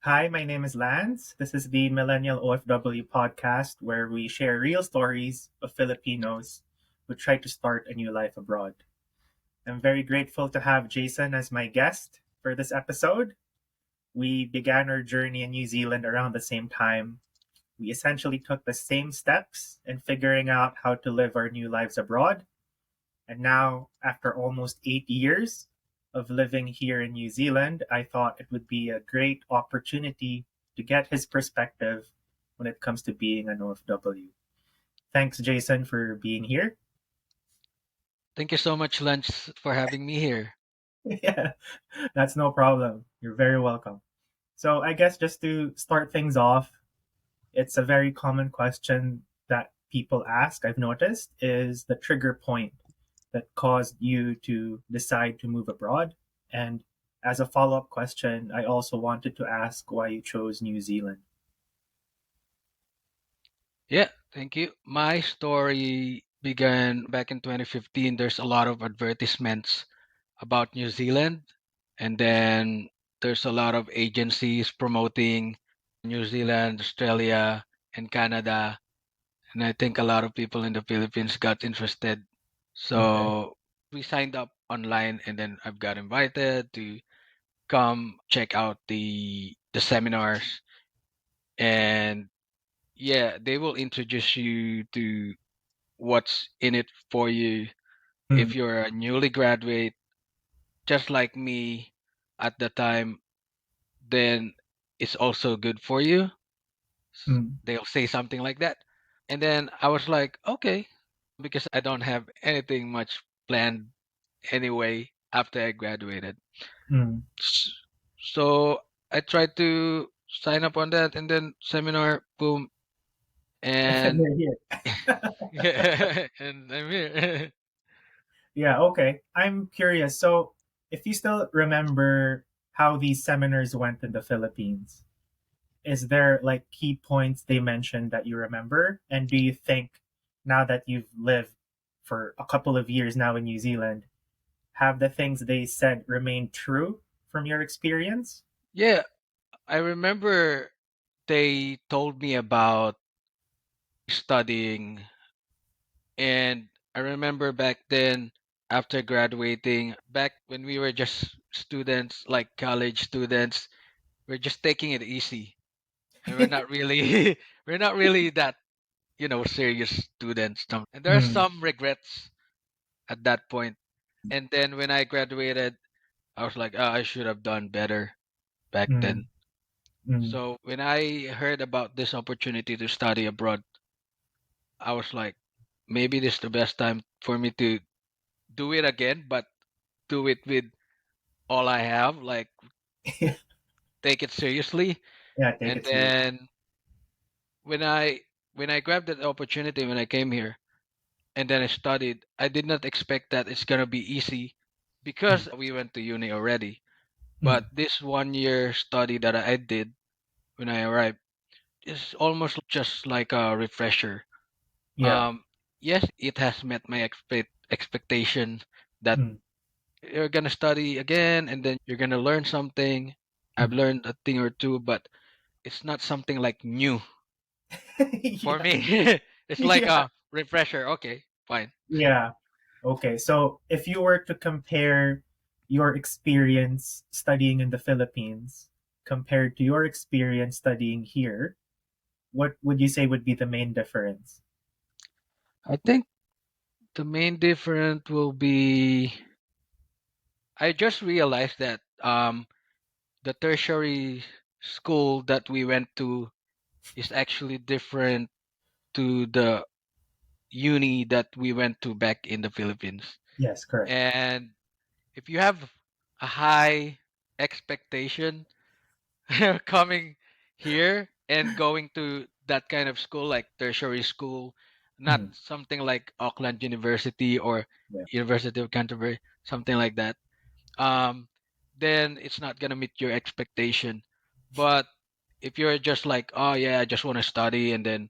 Hi, my name is Lance. This is the Millennial OFW podcast where we share real stories of Filipinos who try to start a new life abroad. I'm very grateful to have Jason as my guest for this episode. We began our journey in New Zealand around the same time. We essentially took the same steps in figuring out how to live our new lives abroad. And now, after almost 8 years of living here in New Zealand, I thought it would be a great opportunity to get his perspective when it comes to being an OFW. Thanks, Jason, for being here. Thank you so much, Lance, for having me here. Yeah, that's no problem. You're very welcome. So, I guess just to start things off, it's a very common question that people ask, I've noticed, is the trigger point that caused you to decide to move abroad? And as a follow up question, I also wanted to ask why you chose New Zealand. Yeah, thank you. My story began back in 2015. There's a lot of advertisements about New Zealand, and then there's a lot of agencies promoting New Zealand, Australia, and Canada. And I think a lot of people in the Philippines got interested. Okay. So we signed up online, and then I've got invited to come check out the seminars. And yeah, they will introduce you to what's in it for you if Mm, you're a newly graduate, just like me at the time, then it's also good for you. mm, They'll say something like that. And then I was like, okay, because I don't have anything much planned anyway after I graduated. mm. S- So I tried to sign up on that, and then seminar, boom, And and you're here. and I'm here. Yeah, okay. I'm curious. So, if you still remember how these seminars went in the Philippines, is there like key points they mentioned that you remember? And do you think now that you've lived for a couple of years now in New Zealand, have the things they said remained true from your experience? Yeah, I remember they told me about studying, and I remember back then after graduating, back when we were just students, like college students, we're just taking it easy. And we're not really we're not really that, serious students. And there are Mm, some regrets at that point. And then when I graduated, I was like, oh, I should have done better back then. mm, mm. So when I heard about this opportunity to study abroad, I was like, maybe this is the best time for me to do it again, but do it with all I have, like take it seriously. Yeah, take And it serious. then when I when I grabbed that opportunity when I came here and then I studied, I did not expect that it's gonna be easy Mm, because we went to uni already. mm. But this 1 year study that I did when I arrived is almost just like a refresher. Yeah. Um, yes, it has met my expectation that Mm, you're gonna study again and then you're gonna learn something. I've mm. learned a thing or two, but it's not something like new for Yeah. me. It's like Yeah. a refresher. Okay, fine. Yeah. Okay. So if you were to compare your experience studying in the Philippines compared to your experience studying here, what would you say would be the main difference? I think the main difference will be I just realized that the tertiary school that we went to is actually different to the uni that we went to back in the Philippines. Yes, correct. And if you have a high expectation coming here and going to that kind of school like tertiary school, not Mm, something like Auckland University or yeah. University of Canterbury, something like that, um, then it's not gonna meet your expectation. But if you're just like, oh yeah, I just want to study and then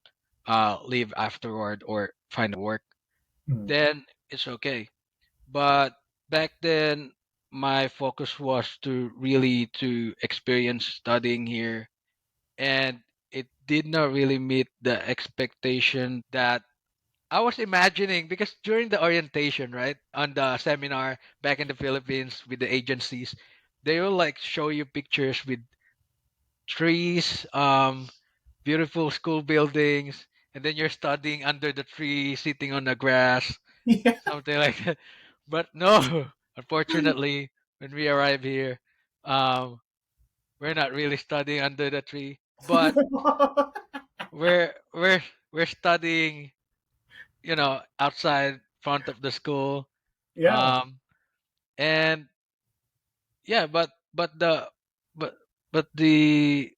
leave afterward or find a work, Mm, then it's okay. But back then, my focus was to really to experience studying here, and it did not really meet the expectation that I was imagining, because during the orientation, right, on the seminar back in the Philippines with the agencies, they will like show you pictures with trees, beautiful school buildings, and then you're studying under the tree, sitting on the grass, Yeah. something like that. But no, unfortunately, when we arrive here, um, we're not really studying under the tree, but we're we're we're studying, outside front of the school. Yeah. Um, and yeah, but but the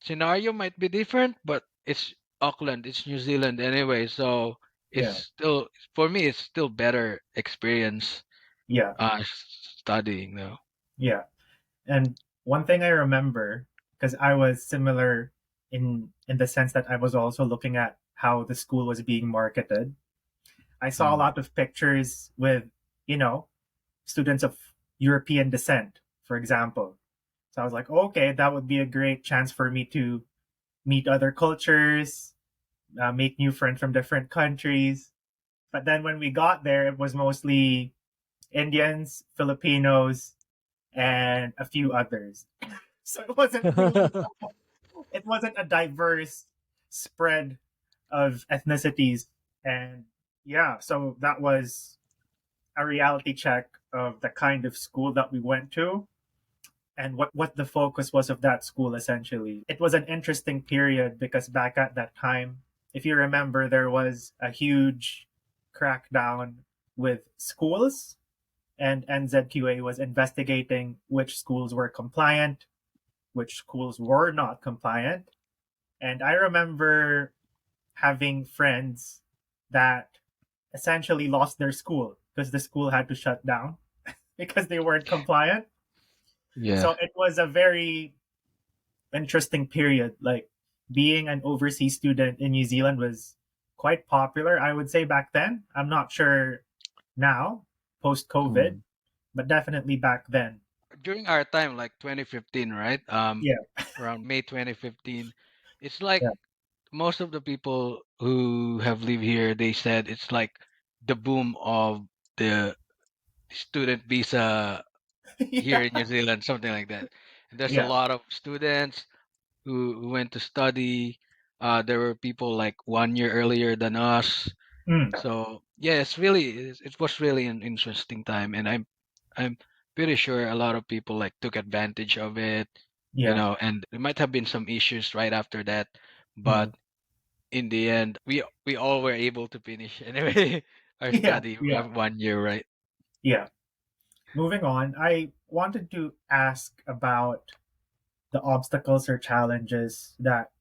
scenario might be different, but it's Auckland, it's New Zealand anyway, so it's Yeah. still, for me, it's still better experience Yeah. studying though. Yeah. And one thing I remember, because I was similar in the sense that I was also looking at how the school was being marketed. I saw a Mm. lot of pictures with, you know, students of European descent, for example. So I was like, okay, that would be a great chance for me to meet other cultures, make new friends from different countries. But then when we got there, it was mostly Indians, Filipinos, and a few others. So it wasn't a diverse spread of ethnicities. And yeah, so that was a reality check of the kind of school that we went to and what the focus was of that school essentially. It was an interesting period because back at that time, if you remember, there was a huge crackdown with schools, and NZQA was investigating which schools were compliant, which schools were not compliant. And I remember having friends that essentially lost their school because the school had to shut down because they weren't compliant. Yeah. So it was a very interesting period. Like being an overseas student in New Zealand was quite popular, I would say back then. I'm not sure now, post COVID, Mm. but definitely back then. During our time, like 2015, right? Yeah, Around May 2015, it's like yeah, most of the people who have lived here, they said it's like the boom of the student visa here yeah, in New Zealand, something like that. And there's a yeah. lot of students who went to study. There were people like 1 year earlier than us. Mm, So yeah, it was really an interesting time, and I'm pretty sure a lot of people like took advantage of it, yeah, and there might have been some issues right after that, mm, but in the end, we all were able to finish anyway our yeah, study yeah, 1 year, right? yeah. Moving on, I wanted to ask about the obstacles or challenges that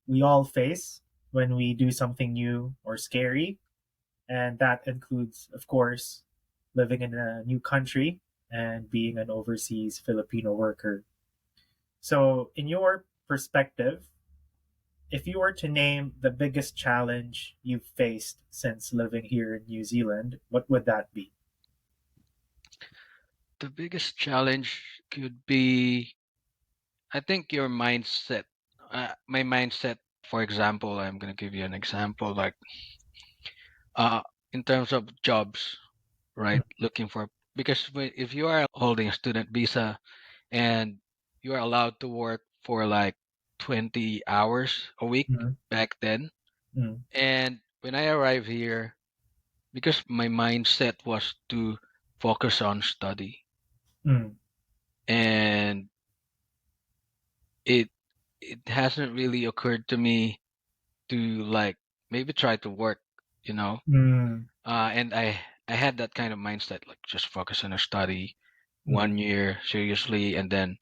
we all face when we do something new or scary. And that includes, of course, living in a new country and being an overseas Filipino worker. So, in your perspective, if you were to name the biggest challenge you've faced since living here in New Zealand, what would that be? The biggest challenge could be, I think, your mindset. My mindset, for example, I'm gonna give you an example, like uh, in terms of jobs, right? Looking for, because if you are holding a student visa and you are allowed to work for like 20 hours a week Mm, back then, mm, and when I arrived here, because my mindset was to focus on study, mm, and it it hasn't really occurred to me to like maybe try to work, you know. mm, And I had that kind of mindset, like just focus on a study, mm, 1 year seriously, and then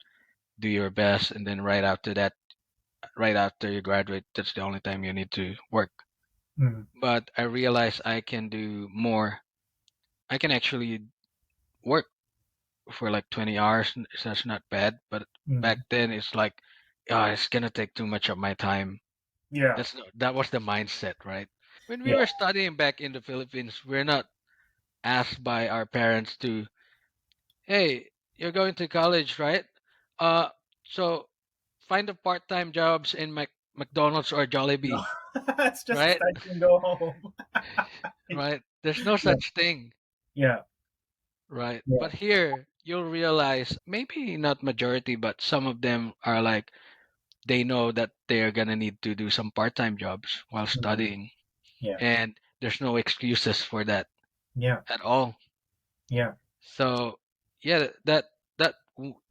do your best, and then right after you graduate, that's the only time you need to work. mm, But I realized I can do more. I can actually work for like 20 hours. So that's not bad. But back mm. then, it's like, oh, it's gonna take too much of my time. Yeah, That was the mindset, right? When we yeah, were studying back in the Philippines, we're not asked by our parents to, hey, you're going to college, right? Uh, so find a part-time jobs in McDonald's or No, Jollibee, it's just right? study and go home. Right? There's no Yeah, such thing, yeah, right? yeah, But here you'll realize maybe not majority, but some of them are like they know that they're gonna need to do some part-time jobs while mhm, studying, yeah, and there's no excuses for that yeah, at all. yeah, So yeah,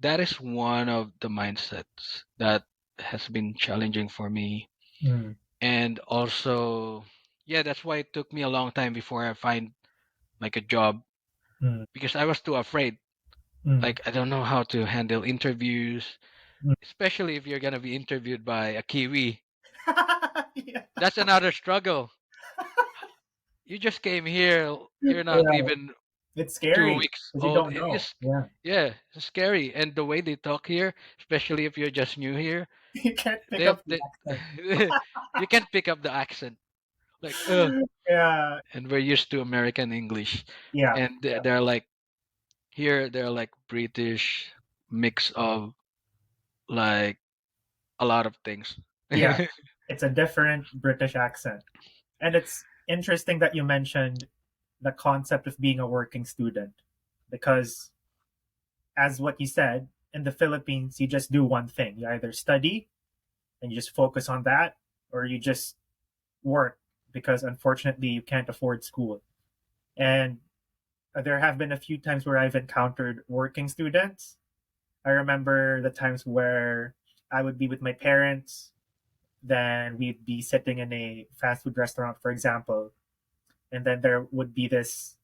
that is one of the mindsets that has been challenging for me. mm, And also, yeah, that's why it took me a long time before I find like a job, mm, because I was too afraid. mm, Like I don't know how to handle interviews, mm. especially if you're gonna be interviewed by a Kiwi. Yeah, That's another struggle. You just came here, you're not yeah. even It's 2 scary weeks because you old. don't know. Yeah, Yeah, it's scary. And the way they talk here, especially if you're just new here, you can't pick they up the accent. you can't pick up the accent. Like, ugh. Yeah, And we're used to American English, yeah, and they're like here they're like British mix of like a lot of things. yeah. It's a different British accent. And it's interesting that you mentioned the concept of being a working student because, as what you said, in the Philippines, you just do one thing. You either study and you just focus on that, or you just work because unfortunately you can't afford school. And there have been a few times where I've encountered working students. I remember the times where I would be with my parents, then we'd be sitting in a fast food restaurant, for example, and then there would be this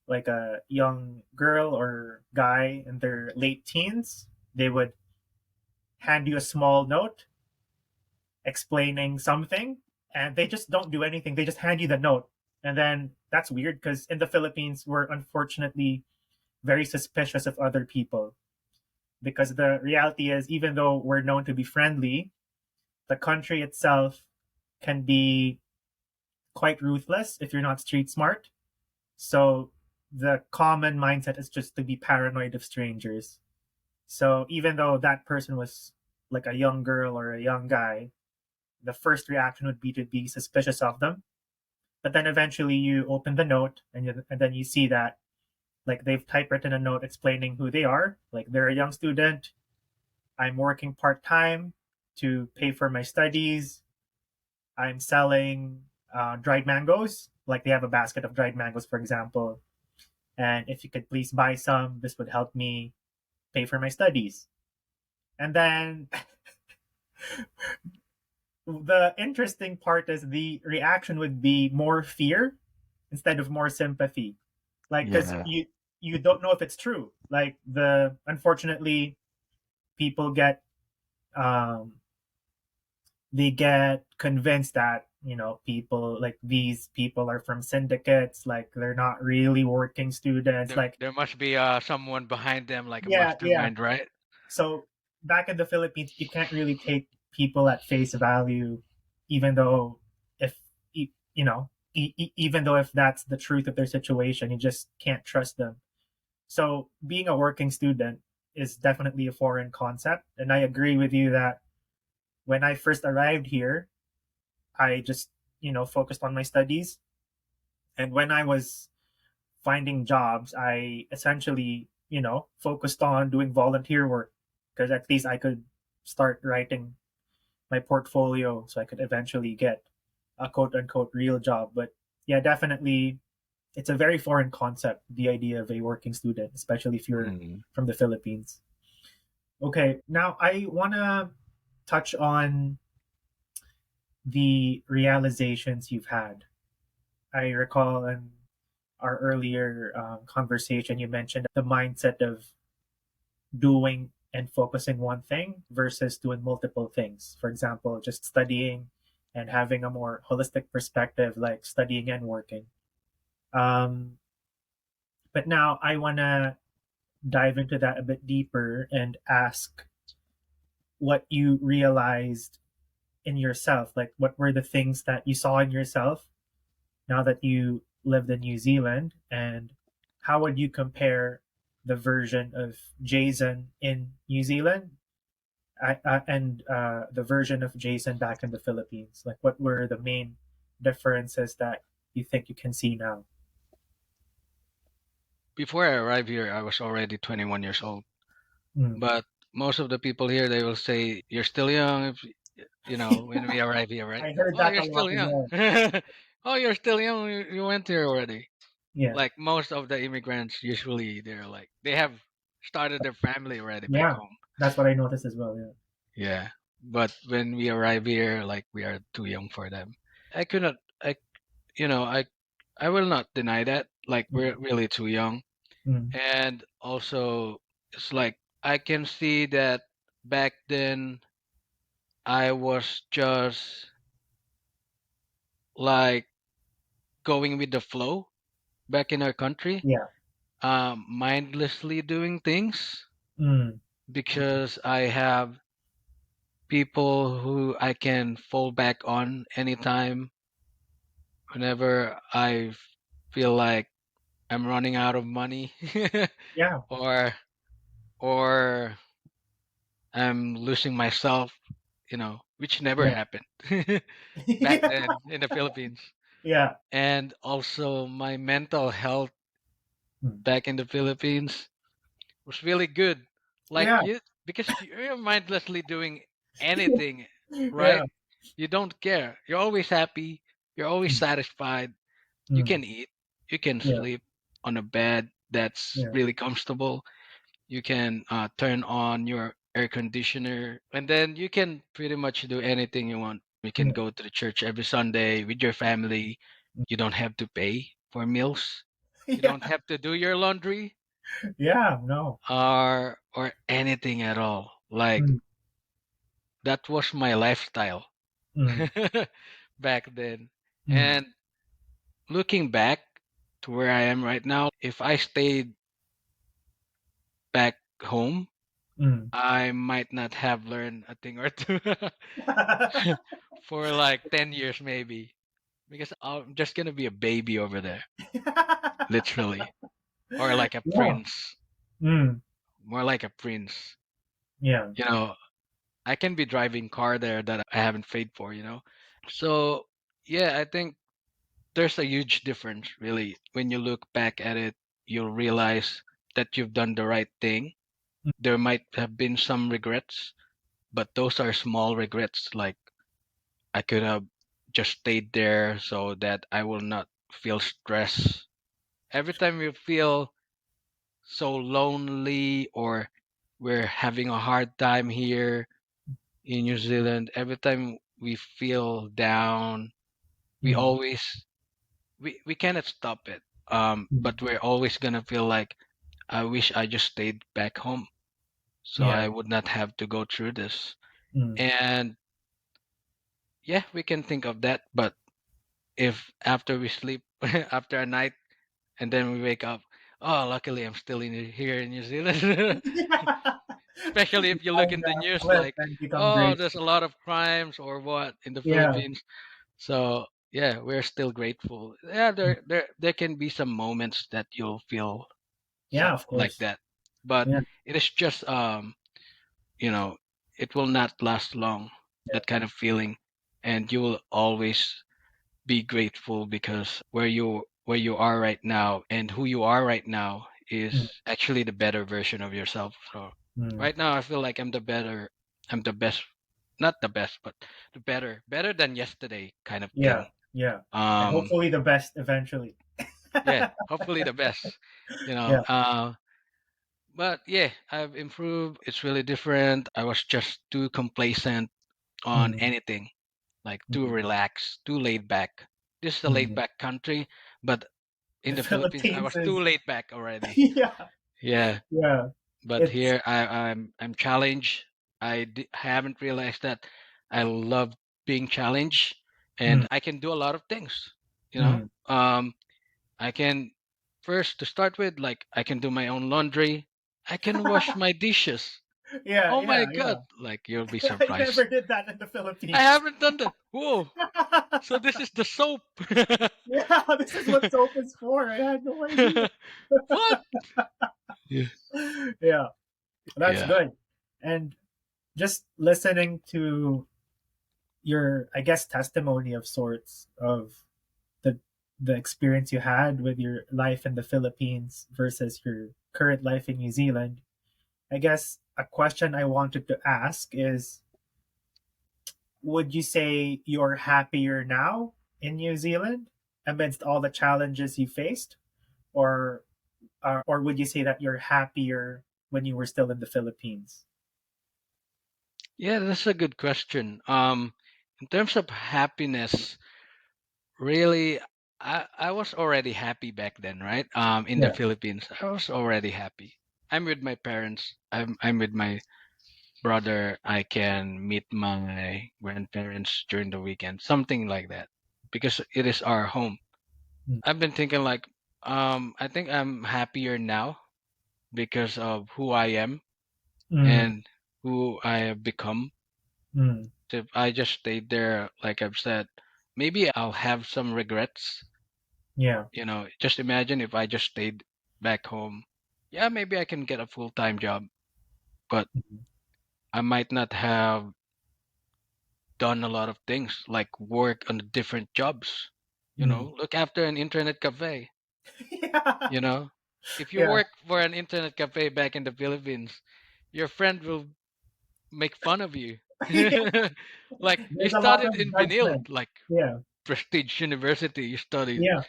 like a young girl or guy in their late teens. They would hand you a small note explaining something, and they just don't do anything. They just hand you the note. And then that's weird because in the Philippines, we're unfortunately very suspicious of other people. Because the reality is, even though we're known to be friendly, the country itself can be quite ruthless if you're not street smart. So the common mindset is just to be paranoid of strangers. So even though that person was like a young girl or a young guy, the first reaction would be to be suspicious of them. But then eventually you open the note and then you see that like they've typewritten a note explaining who they are. Like they're a young student. I'm working part time to pay for my studies. I'm selling dried mangoes. Like they have a basket of dried mangoes, for example. And if you could please buy some, this would help me pay for my studies. And then the interesting part is the reaction would be more fear instead of more sympathy. Like, because Yeah. you don't know if it's true. Like the unfortunately people get um they get convinced that people like these people are from syndicates, like they're not really working students, There like there must be someone behind them like a yeah, yeah. mastermind, right? So back in the Philippines, you can't really take people at face value, even though if even though if that's the truth of their situation, you just can't trust them. So being a working student is definitely a foreign concept, and I agree with you that when I first arrived here, I just focused on my studies, and when I was finding jobs, I essentially focused on doing volunteer work because at least I could start writing my portfolio so I could eventually get a quote unquote real job. But yeah, definitely it's a very foreign concept, the idea of a working student, especially if you're Mm. from the Philippines. Okay, now I want to touch on the realizations you've had. I recall in our earlier conversation, you mentioned the mindset of doing and focusing one thing versus doing multiple things. For example, just studying and having a more holistic perspective, like studying and working. Um, but now I want to dive into that a bit deeper and ask what you realized in yourself. Like, what were the things that you saw in yourself now that you lived in New Zealand, and how would you compare? the version of Jason in New Zealand, and the version of Jason back in the Philippines? Like, what were the main differences that you think you can see now? Before I arrived here, I was already 21 years old. Mm. But most of the people here, they will say, "You're still young." If, when we arrive here, right? I heard Oh, that you're a lot still as young. well. Oh, you're still young. You went here already. Yeah, Like most of the immigrants, usually they're like they have started their family already back yeah, home. that's what I noticed as well. Yeah. Yeah. But when we arrive here, like we are too young for them. I could not. I you know I will not deny that. Like we're Mm. really too young, Mm. and also it's like I can see that back then I was just like going with the flow back in our country, Yeah. mindlessly doing things Mm. because I have people who I can fall back on anytime whenever I feel like I'm running out of money Yeah. or or I'm losing myself, which never Yeah. happened back then in the Philippines. Yeah. And also my mental health Mm. back in the Philippines was really good. Like Yeah. because you're mindlessly doing anything, Yeah. right? You don't care. You're always happy. You're always Mm. satisfied. You Mm. can eat. You can Yeah. sleep on a bed that's Yeah. really comfortable. You can turn on your air conditioner, and then you can pretty much do anything you want. You can Yeah. go to the church every Sunday with your family. Mm. You don't have to pay for meals. You don't Yeah. have to do your laundry Yeah. No. or anything at all. Like Mm. that was my lifestyle Mm. back then. Mm. And looking back to where I am right now, if I stayed back home, Mm. I might not have learned a thing or two for like 10 years maybe because I'm just going to be a baby over there, literally, or like a Yeah. prince, Mm. more like a prince. Yeah. You know, I can be driving car there that I haven't paid for. So, yeah, I think there's a huge difference really. When you look back at it, you'll realize that you've done the right thing. There might have been some regrets, but those are small regrets. Like I could have just stayed there so that I will not feel stress. Every time you feel so lonely or we're having a hard time here in New Zealand, every time we feel down, we Mm. always we cannot stop it. Mm. But we're always gonna feel like I wish I just stayed back home so Yeah. I would not have to go through this. Mm. And yeah, we can think of that, but if after we sleep after a night and then we wake up, oh, luckily I'm still here in New Zealand. Especially if you look And in the news, flip like, and become oh, great. there's a lot of crimes or what in the Yeah. Philippines. So yeah, we're still grateful. Yeah, Mm. there can be some moments that you'll feel Yeah. Of like course. that, but Yeah. it is just you know, it will not last long. Yeah. That kind of feeling, and you will always be grateful because where you are right now and who you are right now is Mm. actually the better version of yourself. So Mm. right now I feel like I'm the best, not the best, but the better than yesterday kind of Yeah. thing. Yeah. And Um hopefully the best eventually. yeah, hopefully the best, Yeah. but yeah, I've improved. It's really different. I was just too complacent on Mm. anything, like too Mm. relaxed, too laid back. This is a laid Mm. back country, but in The the Philippines, I Philippines was too is laid back already. yeah. Yeah, Yeah. but It's here I'm challenged. Haven't realized that I love being challenged, mm. and I can do a lot of things. You know, Mm. I can first to start with, like I can do my own laundry. I can wash my dishes. Yeah, Oh yeah, my yeah. god! Like you'll be I surprised. never did that in the I Philippines. haven't done that. Whoa! So this is the soap. Yeah, this is what soap is for. I had no idea. What? Yeah. Yeah, that's Yeah. good. And just listening to your, I guess, testimony of sorts of the the experience you had with your life in the Philippines versus your current life in New Zealand. I guess a question I wanted to ask is, would you say you're happier now in New Zealand amidst all the challenges you faced, or or would you say that you're happier when you were still in the Philippines? Yeah, that's a good question. In terms of happiness, really, I was already happy back then, right? In the Yeah. Philippines, I was already happy. I'm with my parents. I'm with my brother. I can meet my grandparents during the weekend, something like that, because it is our home. Mm. I've been thinking like, I think I'm happier now because of who I am Mm. and who I have become. Mm. If I just stayed there, like I've said, maybe I'll have some regrets. Yeah. Just imagine if I just stayed back home. Yeah, maybe I can get a full-time job, but Mm. I might not have done a lot of things like work on different jobs. Mm. Look after an internet cafe. Yeah. You know, if you Yeah. work for an internet cafe back in the Philippines, your friend will make fun of you. Yeah. Like you There's a lot studied of in Benil, judgment. like Yeah. prestige university, you studied Yeah.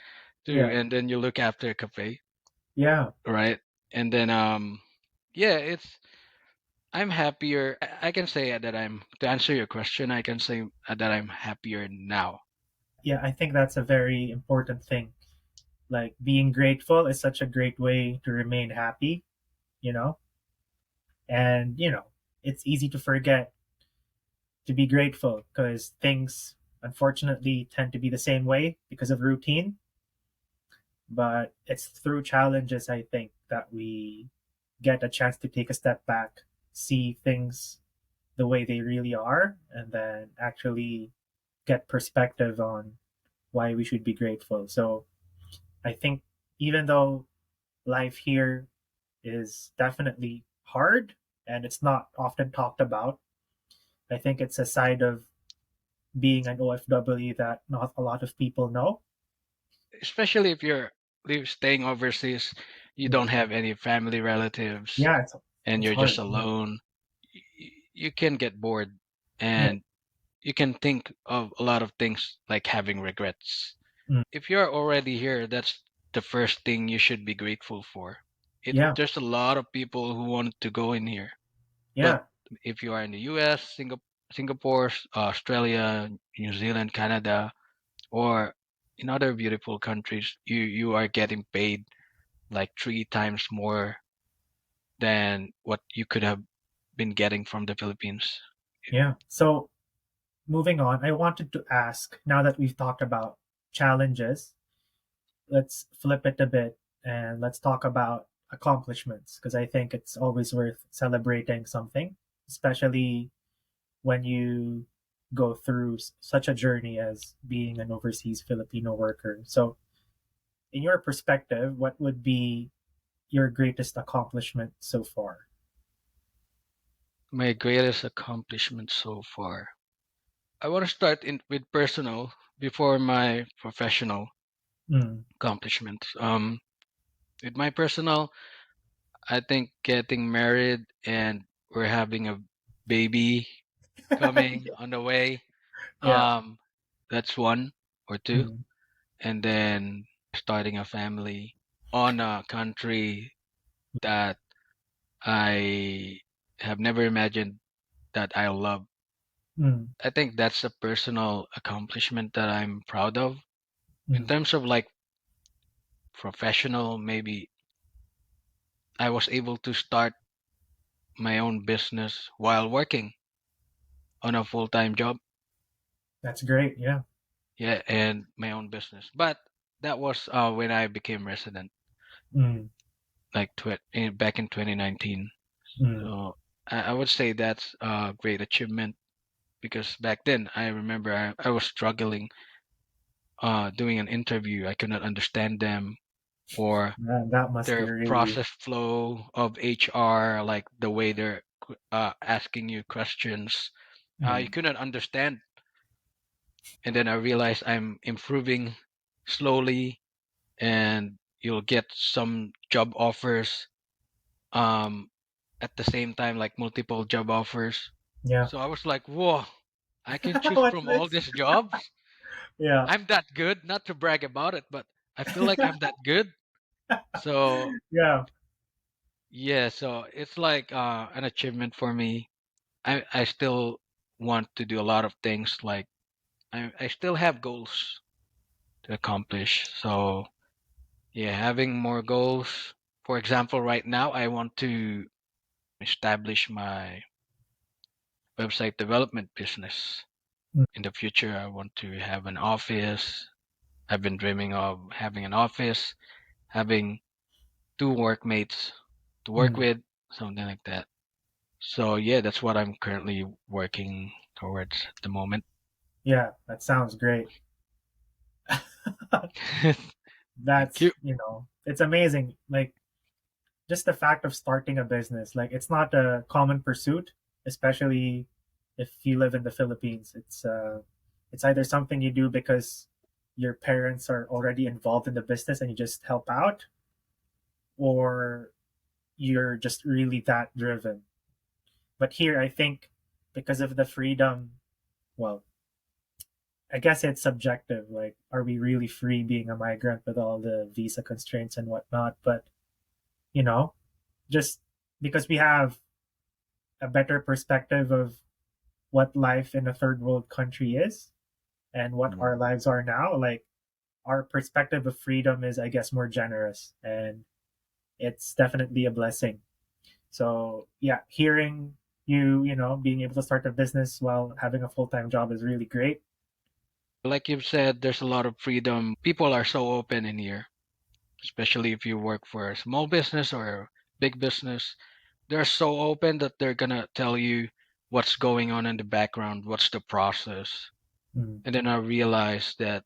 too, Yeah. and then you look after a cafe, Yeah. right? And then yeah, I'm happier. I can say that I'm to answer your question. I can say that I'm happier now. Yeah. I think that's a very important thing. Like being grateful is such a great way to remain happy, you know? And, it's easy to forget to be grateful because things unfortunately tend to be the same way because of routine. But it's through challenges, I think, that we get a chance to take a step back, see things the way they really are, and then actually get perspective on why we should be grateful. So I think even though life here is definitely hard and it's not often talked about, I think it's a side of being an OFW that not a lot of people know. Especially if you're staying overseas, you Yeah, don't have any family relatives, yeah, and it's you're just hard. Yeah, alone. You can get bored, yeah, and you can think of a lot of things like having regrets. mm, If you're already here, that's the first thing you should be grateful for. yeah, There's a lot of people who want to go in here, but yeah, if you are in the U.S., Singapore, Australia, New Zealand, Canada, or in other beautiful countries, you are getting paid like three times more than what you could have been getting from the Philippines. yeah. So moving on, I wanted to ask, now that we've talked about challenges, let's flip it a bit and let's talk about accomplishments because I think it's always worth celebrating something, especially when you go through such a journey as being an overseas Filipino worker. So, in your perspective, what would be your greatest accomplishment so far? My greatest accomplishment so far. I want to start with personal before my professional Mm. accomplishments. With my personal, I think getting married and we're having a baby coming on the way. Yeah. Um, that's one or two, Mm. and then starting a family on a country that I have never imagined that I love. Mm. I think that's a personal accomplishment that I'm proud of. In Mm. terms of like professional, maybe I was able to start my own business while working on a full-time job. That's great. Yeah. Yeah, and my own business. But that was when I became resident, Mm. like back in 2019. Mm. So I would say that's a great achievement because back then I remember I was struggling doing an interview. I could not understand them. or That must be their really. process flow of HR, like the way they're asking you questions. You Mm, couldn't understand. And then I realized I'm improving slowly, and you'll get some job offers um, at the same time, like multiple job offers. yeah. So I was like, whoa, I can choose What's from all this? these jobs. Yeah. I'm that good, not to brag about it, but I feel like I'm that good. So Yeah. yeah, so it's like an achievement for me. I still want to do a lot of things. Like I still have goals to accomplish. So yeah, having more goals. For example, right now I want to establish my website development business. Mm, In the future, I want to have an office. I've been dreaming of having an office, having two workmates to work mm. with, something like that. So yeah, that's what I'm currently working towards at the moment. Yeah, that sounds great. Thank you. It's amazing. Like, just the fact of starting a business, like, it's not a common pursuit, especially if you live in the Philippines. It's either something you do because your parents are already involved in the business and you just help out, or you're just really that driven. But here, I think, because of the freedom, well, I guess it's subjective. Like, are we really free being a migrant with all the visa constraints and whatnot? But, you know, just because we have a better perspective of what life in a third world country is and what Mm. our lives are now, like, our perspective of freedom is, I guess, more generous. And it's definitely a blessing. So, yeah, hearing being able to start a business while having a full time job is really great. Like you've said, there's a lot of freedom. People are so open in here, especially if you work for a small business or a big business. They're so open that they're gonna tell you what's going on in the background, what's the process. Mm, And then I realized that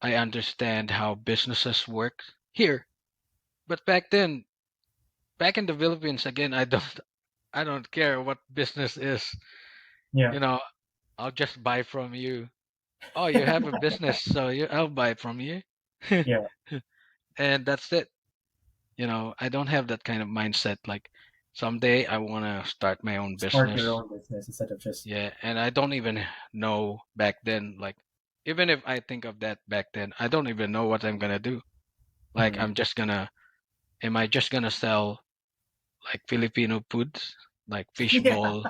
I understand how businesses work here. But back then, back in the Philippines, again, I don't care what business is. yeah, You know, I'll just buy from you. Oh, you have a business, so I'll buy from you. yeah. And that's it. I don't have that kind of mindset. Like someday I want to start my own Start your business. own business instead of just. Yeah, and I don't even know back then. Like, even if I think of that back then, I don't even know what I'm gonna do. Like, Mm. am I just gonna sell like Filipino foods, like Yeah, fishball?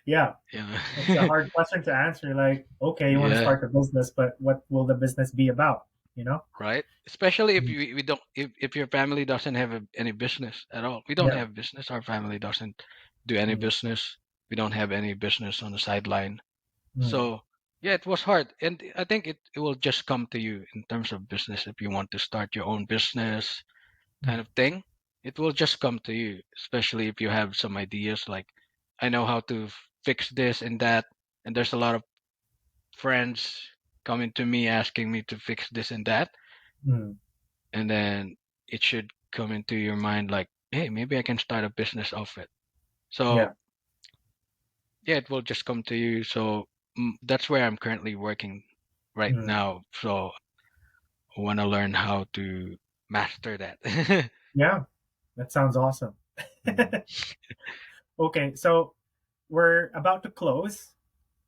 yeah. Yeah, It's a hard question to answer. Like, okay, you want to yeah, start a business, but what will the business be about? You know? right. Especially if Mm. we don't, if your family doesn't have any business at all. We don't Yeah. have business. Our family doesn't do any Mm. business. We don't have any business on the sideline. Mm. So yeah, it was hard, and I think it will just come to you in terms of business. If you want to start your own business, kind Mm. of thing, it will just come to you. Especially if you have some ideas, like I know how to fix this and that, and there's a lot of friends coming to me asking me to fix this and that, Mm. and then it should come into your mind like, hey, maybe I can start a business off it. So Yeah. yeah, it will just come to you. So that's where I'm currently working right Mm. now. So I want to learn how to master that. Yeah. That sounds awesome. Mm. Okay, so we're about to close.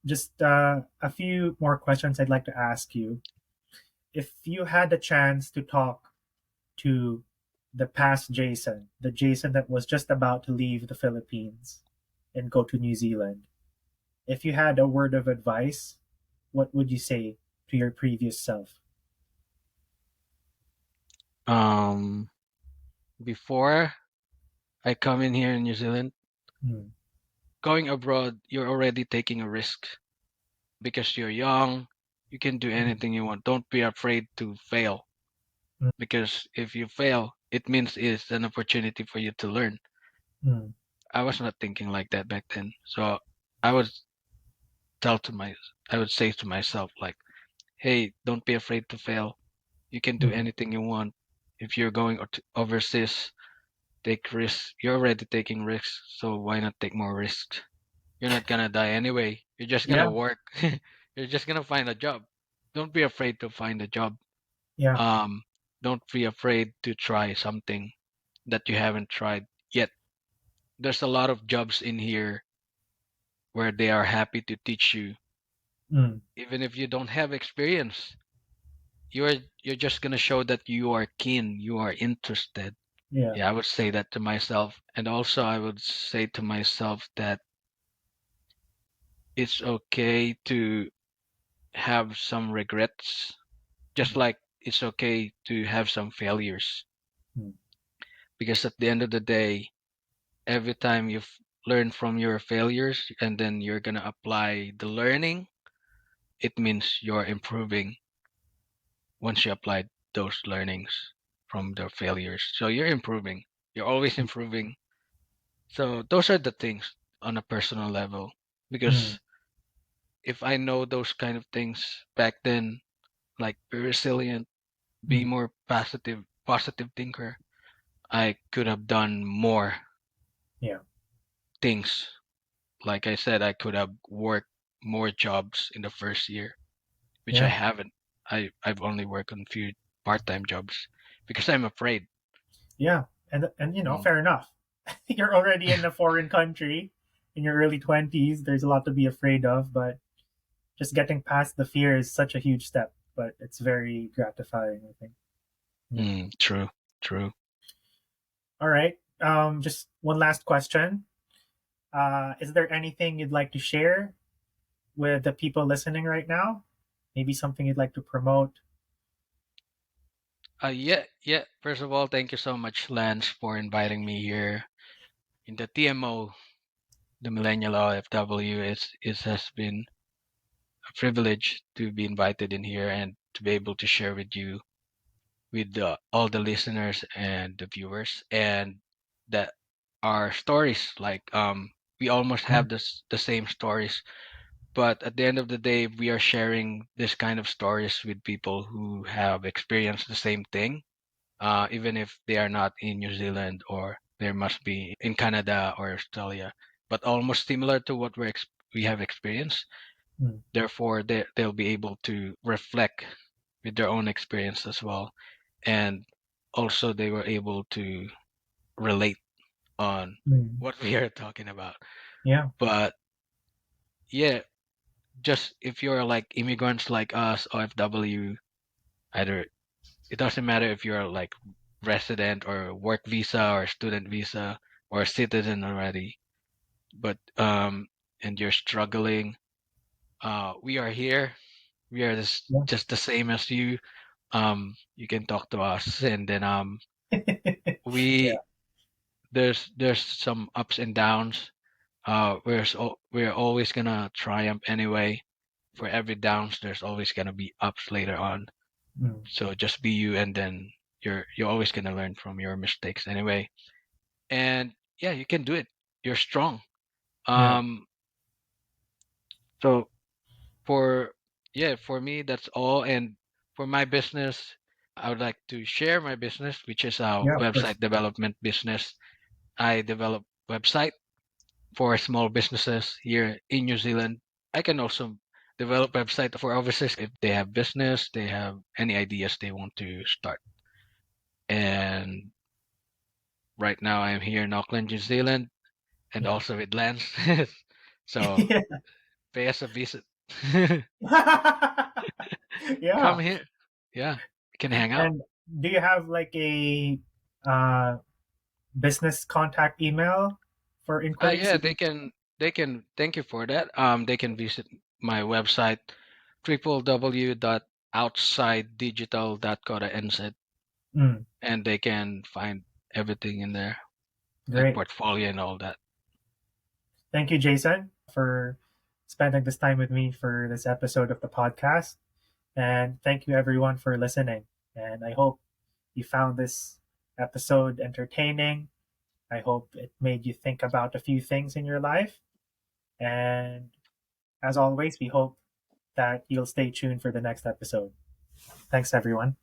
Just a few more questions I'd like to ask you. If you had the chance to talk to the past Jason, the Jason that was just about to leave the Philippines and go to New Zealand, if you had a word of advice, what would you say to your previous self? um, Before I come in here in New Zealand, Mm, going abroad, you're already taking a risk because you're young. You can do mm, anything you want. Don't be afraid to fail mm, because if you fail, it means it's an opportunity for you to learn. mm, I was not thinking like that back then. So I would tell to my, I would say to myself like, hey, don't be afraid to fail. You can do mm, anything you want. If you're going overseas, take risks. You're already taking risks, so why not take more risks? You're not gonna die anyway. You're just gonna Yeah. work. You're just gonna find a job. Don't be afraid to find a job. Yeah. Um, don't be afraid to try something that you haven't tried yet. There's a lot of jobs in here where they are happy to teach you, Mm. even if you don't have experience. You're just gonna show that you are keen, you are interested. Yeah. Yeah, I would say that to myself, and also I would say to myself that it's okay to have some regrets, just Mm. like it's okay to have some failures. Mm. Because at the end of the day, every time you learn from your failures and then you're going to apply the learning, it means you're improving once you apply those learnings from the failures. So you're improving. You're always improving. So those are the things on a personal level. Mm. Because if I know those kind of things back then, like be resilient, be Mm. more positive thinker, I could have done more Yeah. things. Like I said, I could have worked more jobs in the first year, which I Yeah. haven't. I've only worked on few part-time jobs because I'm afraid. Yeah. And Mm. fair enough. You're already in a foreign country in your early 20s. There's a lot to be afraid of, but just getting past the fear is such a huge step, but it's very gratifying, I think. Yeah. True, true. All right. Just one last question. Is there anything you'd like to share with the people listening right now? Maybe something you'd like to promote? Yeah, yeah. First of all, thank you so much, Lance, for inviting me here in the TMO, the Millennial OFW. It has been a privilege to be invited in here and to be able to share with you, with all the listeners and the viewers, and that our stories. Like we almost Yeah. have the same stories, but at the end of the day, we are sharing this kind of stories with people who have experienced the same thing, even if they are not in New Zealand or they must be in Canada or Australia, but almost similar to what we have experienced. Mm. Therefore, they'll be able to reflect with their own experience as well, and also they were able to relate on Mm. what we are talking about. Yeah. But yeah, just if you're like immigrants like us, OFW, either it doesn't matter if you're like resident or work visa or student visa or a citizen already, but and you're struggling, we are here. We are Yeah. just the same as you. You can talk to us, and then we Yeah. there's some ups and downs. We're always gonna triumph anyway. For every downs, there's always gonna be ups later on. Mm. So just be you, and then you're always gonna learn from your mistakes anyway. And yeah, you can do it. You're strong. Yeah. Um, so for yeah, for me that's all. And for my business, I would like to share my business, which is a Yeah, of course. website development business. I develop website for small businesses here in New Zealand. I can also develop website for overseas if they have business, they have any ideas they want to start. And right now I'm here in Auckland, New Zealand, and Yeah. also with Lance. So Yeah. pay us a visit. Come Yeah. here. Yeah, we can hang out. And do you have like a uh, business contact email for inquiries? Yeah, they can thank you for that. They can visit my website www.outsidedigital.co.nz, Mm, and they can find everything in there, like great. portfolio and all that. Thank you, Jason, for spending this time with me for this episode of the podcast. And thank you, everyone, for listening. And I hope you found this episode entertaining. I hope it made you think about a few things in your life. And as always, we hope that you'll stay tuned for the next episode. Thanks, everyone.